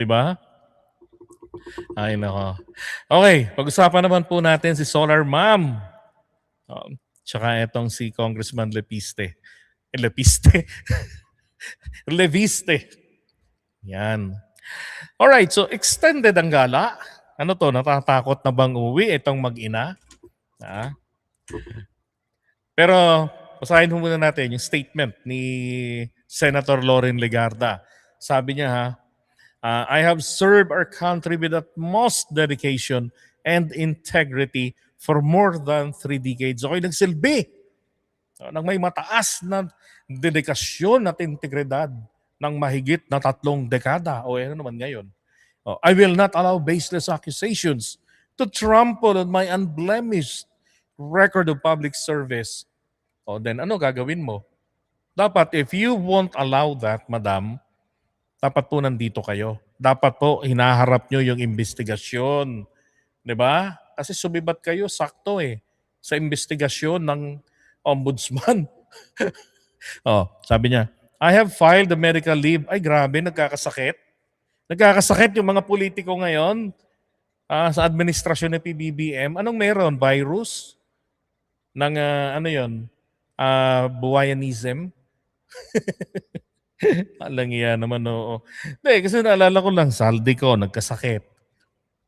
Diba? Ay, nako. Okay, pag-usapan naman po natin si Solar Ma'am. Tsaka itong si Congressman Lepiste. Lepiste? Leviste. Yan. Alright, so extended ang gala. Ano to, natatakot na bang uwi itong mag-ina? Ah? Pero basahin muna natin yung statement ni Senator Loren Legarda. Sabi niya I have served our country with utmost dedication and integrity for more than 3 decades. Okay, nagsilbi nang may mataas na dedikasyon at integridad ng mahigit na 3 dekada. O ano naman ngayon? I will not allow baseless accusations to trample on my unblemished record of public service. Then ano gagawin mo? Dapat if you won't allow that, madam, dapat po nandito kayo. Dapat po hinaharap nyo yung investigasyon. 'Di ba? Kasi sumibat kayo sakto sa investigasyon ng ombudsman. Sabi niya, I have filed the medical leave. Ay grabe, nagkakasakit. Nagkakasakit yung mga politiko ngayon sa administrasyon ng PBBM. Anong meron? Virus? Ng ano yon? Buwayanism? Alang iya naman, oo. Hindi, kasi naalala ko lang, saldi ko, nagkasakit.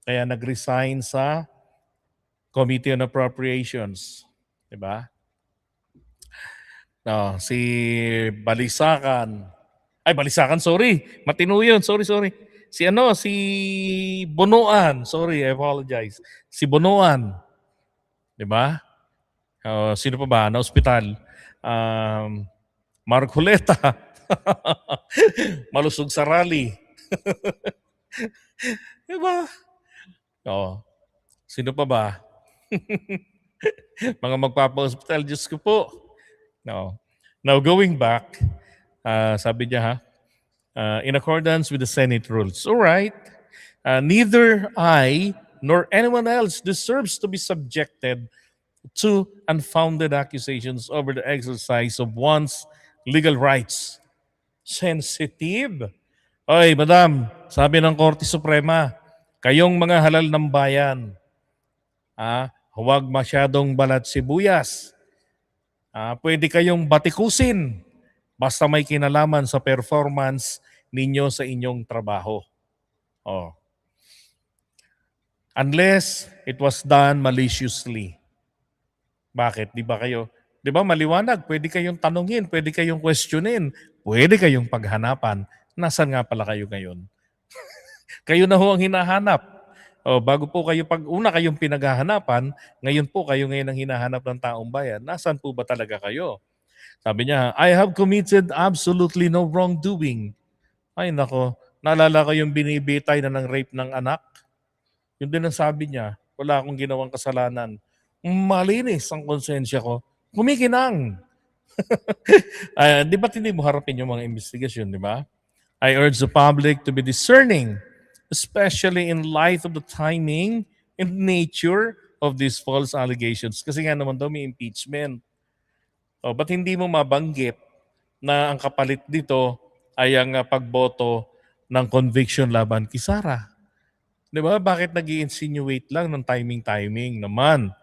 Kaya nag-resign sa Committee on Appropriations. Diba? Si Balisacan. Ay, Balisacan, sorry. Matino yun, sorry. Si Bonoan. Sorry, I apologize. Si Bonoan. Diba? Sino pa ba? Na ospital. Marcoleta. Malusog sa rally. Diba? Sino pa ba? Mga magpapa-hospital, Diyos ko po. No. Now, going back, sabi niya in accordance with the Senate rules. All right. Neither I nor anyone else deserves to be subjected to unfounded accusations over the exercise of one's legal rights. Sensitive. Oy, madam, sabi ng Korte Suprema, kayong mga halal ng bayan, huwag masyadong balat sibuyas. Pwede kayong batikusin basta may kinalaman sa performance ninyo sa inyong trabaho. Unless it was done maliciously. Bakit? Di ba maliwanag? Pwede kayong tanungin, pwede kayong questionin, pwede kayong paghanapan. Nasaan nga pala kayo ngayon? Kayo na ho ang hinahanap. Bago po kayo, pag una kayong pinaghahanapan, ngayon po kayo ngayon ang hinahanap ng taong bayan. Nasaan po ba talaga kayo? Sabi niya, I have committed absolutely no wrongdoing. Ay nako, naalala ko yung binibitay na ng rape ng anak. Yun din ang sabi niya, wala akong ginawang kasalanan. Malinis ang konsensya ko. Kumikinang. Di ba't hindi mo harapin yung mga investigasyon, di ba? I urge the public to be discerning, especially in light of the timing and nature of these false allegations. Kasi nga naman daw may impeachment. Ba't hindi mo mabanggit na ang kapalit dito ay ang pagboto ng conviction laban kay Sara? Di ba? Bakit nag-i-insinuate lang ng timing naman?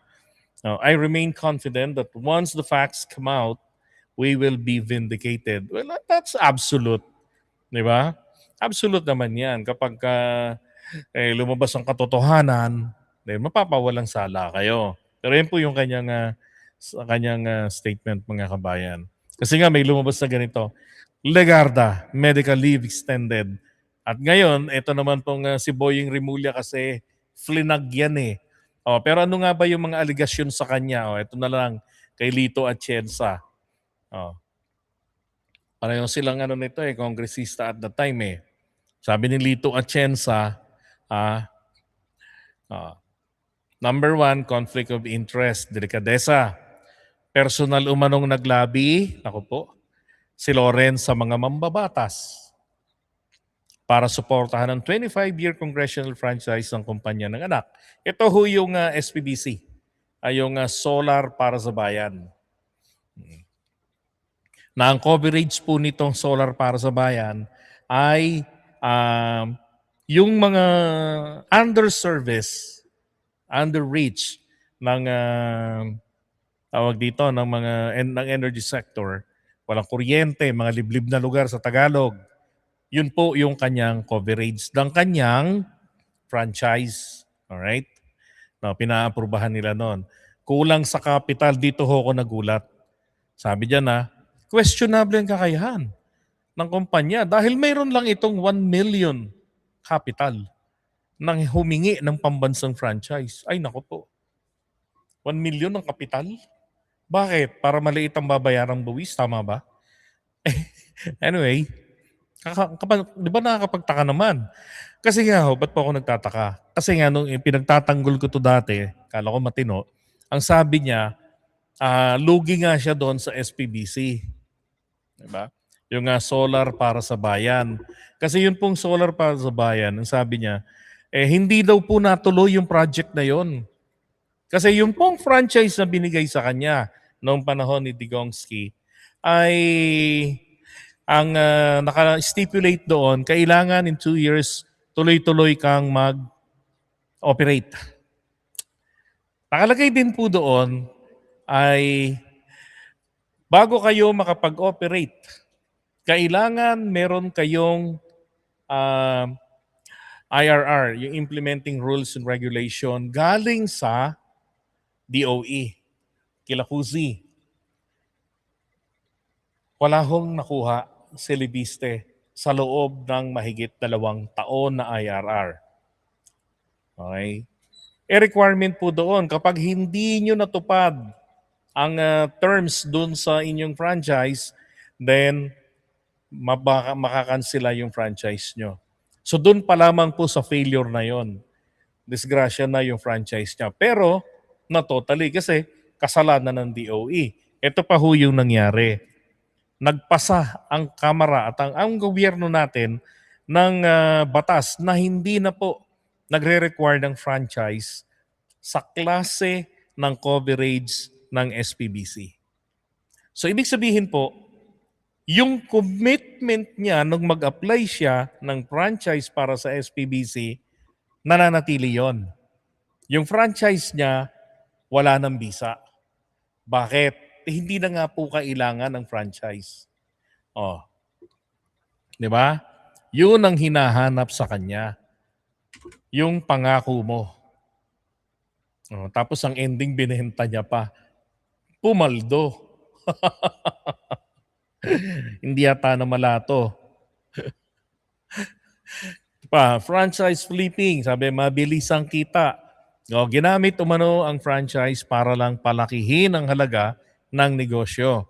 I remain confident that once the facts come out, we will be vindicated. Well, that's absolute. Di ba? Absolute naman yan. Kapag lumabas ang katotohanan, mapapawalang sala kayo. Pero yun po yung kanyang statement, mga kabayan. Kasi nga may lumabas na ganito. Legarda, medical leave extended. At ngayon, ito naman pong si Boying Rimulya kasi flinag yan pero ano nga ba yung mga aligasyon sa kanya? Ito na lang, kay Lito Atienza. Pareho silang nito kongresista at the time Sabi ni Lito Atienza, number 1, conflict of interest, delikadesa. Personal umanong naglabi, si Loren sa mga mambabatas para suportahan ang 25-year congressional franchise ng kumpanya ng anak. Ito ho yung SPBC, yung Solar para sa Bayan. Na ang coverage po nitong Solar para sa Bayan ay yung mga underservice, underreach ng tawag dito ng mga ng energy sector, walang kuryente, mga liblib na lugar sa Tagalog. Yun po yung kanyang coverage ng kanyang franchise. Alright? No, pinaaprubahan nila noon. Kulang sa capital, dito ho ako nagulat. Sabi diyan questionable ang kakayahan ng kumpanya dahil mayroon lang itong 1 million capital nang humingi ng pambansang franchise. Ay nako po, 1 million ang kapital? Bakit? Para maliit ang babayarang buwis, tama ba? Anyway, di ba nakakapagtaka naman? Kasi nga ho, ba't po ako nagtataka? Kasi nga nung pinagtatanggol ko to dati, kala ko matino, ang sabi niya, lugi nga siya doon sa SPBC. Diba? Yung solar para sa bayan. Kasi yun pong solar para sa bayan, ang sabi niya, hindi daw po natuloy yung project na yon. Kasi yung pong franchise na binigay sa kanya noong panahon ni Digongski ay ang naka-stipulate doon, kailangan in 2 years tuloy-tuloy kang mag-operate. Nakalagay din po doon ay bago kayo makapag-operate, kailangan meron kayong IRR, yung Implementing Rules and Regulation, galing sa DOE, Kilakuzi. Wala hong nakuha si Libiste sa loob ng mahigit 2 taon na IRR. Okay? Requirement po doon, kapag hindi nyo natupad ang terms doon sa inyong franchise, then makakansela yung franchise nyo. So doon pa lamang po sa failure na yon, disgrasya na yung franchise niya. Pero na totally kasi kasalanan ng DOE. Ito pa ho yung nangyari. Nagpasa ang Kamara at ang gobyerno natin ng batas na hindi na po nagre-require ng franchise sa klase ng coverage ng SPBC. So ibig sabihin po, yung commitment niya nung mag-apply siya ng franchise para sa SPBC, nananatili yon. Yung franchise niya, wala ng visa. Bakit? Hindi na nga po kailangan ng franchise. Oh. Di ba? Yun ang hinahanap sa kanya. Yung pangako mo. Oh, tapos ang ending binenta niya pa. Pumaldo. Hindi yata na malato. Franchise flipping, sabi mabilis ang kita. Ginamit umano ang franchise para lang palakihin ang halaga ng negosyo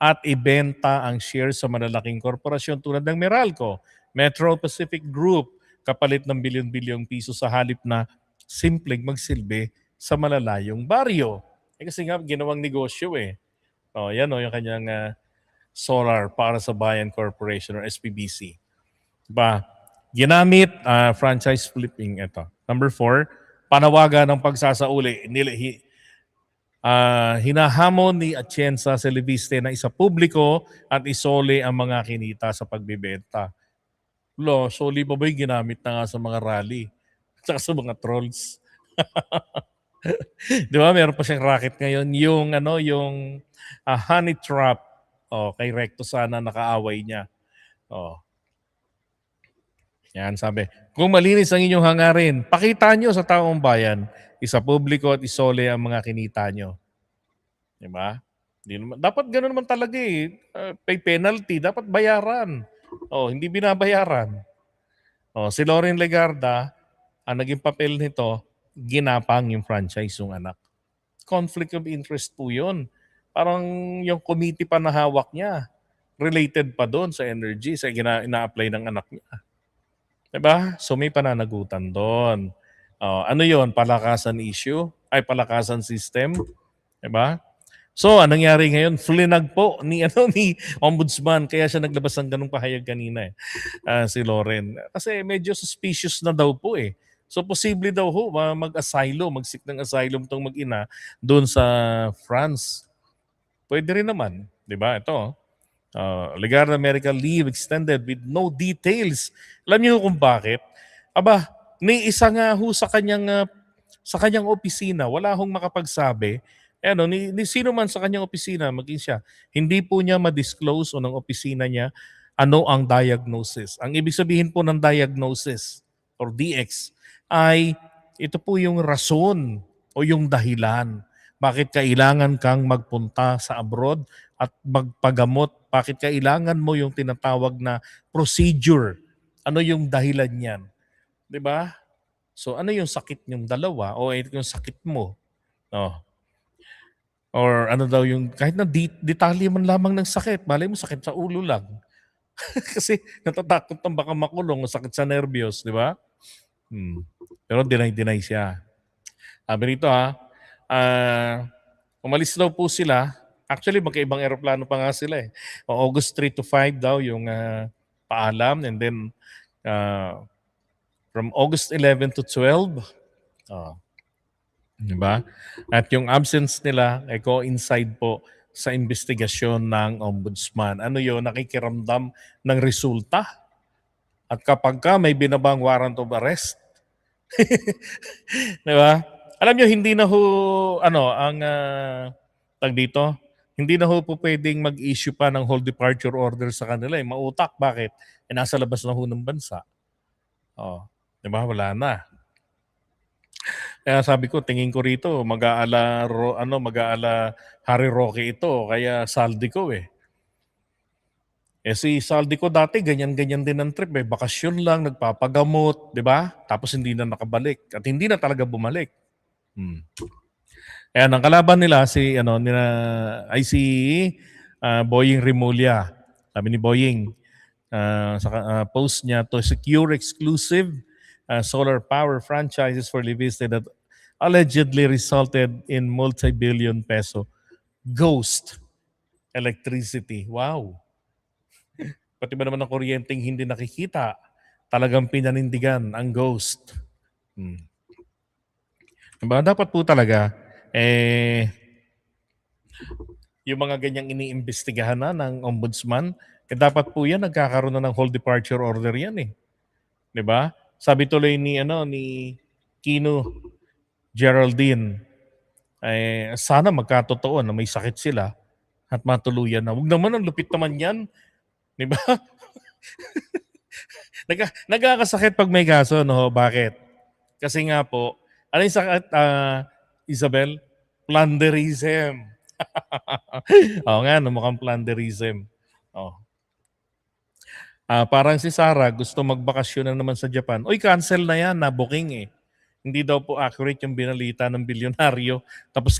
at ibenta ang shares sa malalaking korporasyon tulad ng Meralco, Metro Pacific Group, kapalit ng bilyon-bilyong piso sa halip na simpleng magsilbi sa malalayong baryo. Kasi nga ginawang negosyo eh. Yan yung kanyang solar para sa Bayan Corporation or SPBC. Diba? Ginamit franchise flipping ito. Number 4, panawagan ng pagsasauli. Hinahamon ni Atienza Celebiste na isa publiko at isole ang mga kinita sa pagbibenta. Soli pa ba yung ginamit na nga sa mga rally? At sa mga trolls. Di ba? Meron pa siyang racket ngayon. Yung honey trap. Kay Recto sana nakaaway niya. Yan, sabi. Kung malinis ang inyong hangarin, pakita nyo sa taong bayan, isa publiko at isole ang mga kinita nyo. Diba? Dapat ganoon naman talaga eh. Pay penalty, dapat bayaran. Hindi binabayaran. Si Loren Legarda, ang naging papel nito, ginapang yung franchise ng anak. Conflict of interest po yun. Parang yung committee pa na hawak niya, related pa doon sa energy, sa ina-apply ng anak niya. Diba? So may pananagutan doon. Ano yon? Palakasan issue? Ay, palakasan system? Diba? So, anong nangyari ngayon? Flinag po ni Ombudsman. Kaya siya naglabas ng ganung pahayag kanina si Loren. Kasi medyo suspicious na daw po eh. So, posible daw ho mag-asylum, mag-seek ng asylum tong mag-ina doon sa France. Pwede rin naman. Diba? Ito. Legarda medical leave extended with no details. Alam niyo kung bakit? Aba, ni isa nga ho sa kanyang opisina, wala hong makapagsabi, eh, ano, ni sino man sa kanyang opisina, maging siya, hindi po niya ma-disclose o ng opisina niya ano ang diagnosis. Ang ibig sabihin po ng diagnosis or DX ay ito po yung rason o yung dahilan bakit kailangan kang magpunta sa abroad at magpagamot. Bakit kailangan mo yung tinatawag na procedure. Ano yung dahilan niyan? 'Di ba? So ano yung sakit niyong dalawa o ito yung sakit mo? Oh. Or ano daw yung kahit na detalye man lamang ng sakit, malay mo sakit sa ulo lang. Kasi natatakot na baka makulong o sakit sa nervyos, 'di ba? Hmm. Pero deny siya. Sabi rito umalis daw po sila. Actually, magkaibang eroplano pa nga sila eh. O August 3 to 5 daw yung paalam and then uh, from August 11 to 12, oh, di ba? At yung absence nila ay coincide po sa investigasyon ng ombudsman. Ano yun? Nakikiramdam ng resulta. At kapag ka may binabang warrant of arrest, di ba? Alam nyo, hindi na ho, ano, ang tag dito, hindi na ho po pwedeng mag-issue pa ng whole departure order sa kanila. Eh. Mautak, bakit? Eh, nasa labas na ho ng bansa. Oh, di ba? Wala na. Kaya sabi ko, tingin ko rito, mag-aala Harry Roque ito, kaya Saldi ko eh. Eh si Saldi ko dati, ganyan-ganyan din ang trip eh. Bakasyon lang, nagpapagamot, di ba? Tapos hindi na nakabalik. At hindi na talaga bumalik. Hmm. Ayan, ang kalaban nila si Boying Rimulya. Sabi ni Boying sa post niya to secure exclusive solar power franchises for Leviste that allegedly resulted in multi-billion peso ghost electricity. Wow. Pati ba naman ang kuryenteng hindi nakikita? Talagang pinanindigan ang ghost. Diba? Dapat po talaga, yung mga ganyang iniimbestigahan na ng ombudsman, dapat po yan, nagkakaroon na ng whole departure order yan eh. Diba? Sabi tuloy ni Kino Geraldine, sana magkatotoo na may sakit sila at matuluyan na. Huwag naman, ang lupit naman yan. Diba? Nagkakasakit pag may kaso, no? Bakit? Kasi nga po, ano yung sakit, Isabel? Plunderism. Oo nga, no, mukhang plunderism. Oh. Parang si Sarah, gusto magbakasyon na naman sa Japan. Uy, cancel na yan, na booking eh. Hindi daw po accurate yung binalita ng bilyonaryo. Tapos